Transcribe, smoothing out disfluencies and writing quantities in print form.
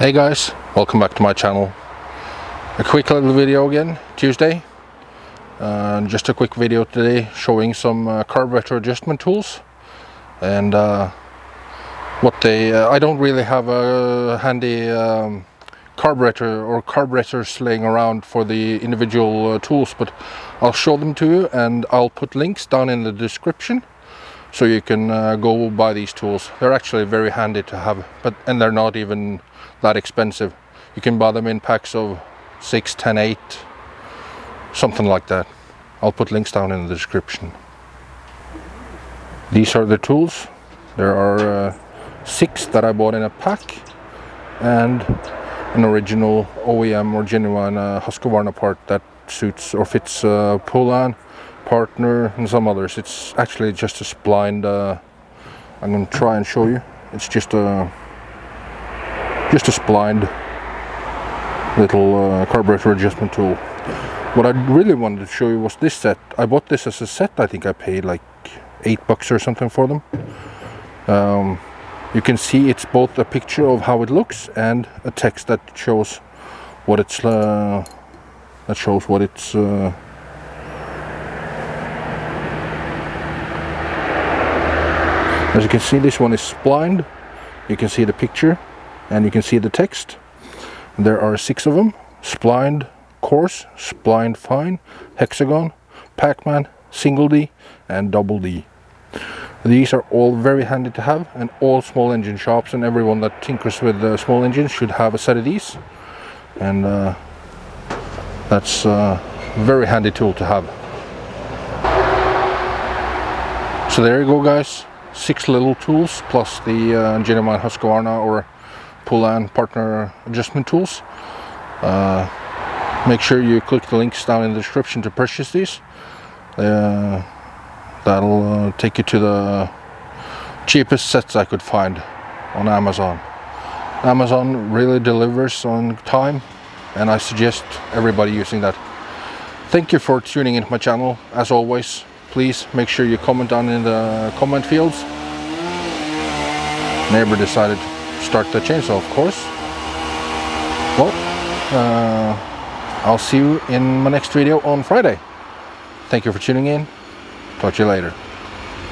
Hey guys, welcome back to my channel. A quick little video again, Tuesday. Just a quick video today showing some carburetor adjustment tools and what they I don't really have a handy carburetor or carburetors laying around for the individual tools, but I'll show them to you and I'll put links down in the description so you can go buy these tools. They're actually very handy to have, and they're not even that expensive. You can buy them in packs of 6, 10, 8, something like that. I'll put links down in the description. These are the tools. There are 6 that I bought in a pack and an original OEM or genuine Husqvarna part that suits or fits Polan, Partner and some others. It's actually just a splined, I'm going to try and show you. It's just a splined little carburetor adjustment tool. What I really wanted to show you was this set. I bought this as a set. I think I paid like $8 or something for them. You can see it's both a picture of how it looks and a text that shows what it's as you can see, this one is splined. You can see the picture and you can see the text. There are 6 of them: splined coarse, splined fine, hexagon, Pac-Man, single D and double D. These are all very handy to have, and all small engine shops and everyone that tinkers with small engines should have a set of these, and that's a very handy tool to have. So there you go guys, 6 little tools plus the genuine Husqvarna or Polan Partner adjustment tools. Make sure you click the links down in the description to purchase these. That'll take you to the cheapest sets I could find on Amazon. Amazon really delivers on time, and I suggest everybody using that. Thank you for tuning into my channel. As always, please make sure you comment down in the comment fields. Neighbor decided to start the chainsaw, of course. Well, I'll see you in my next video on Friday. Thank you for tuning in. Talk to you later.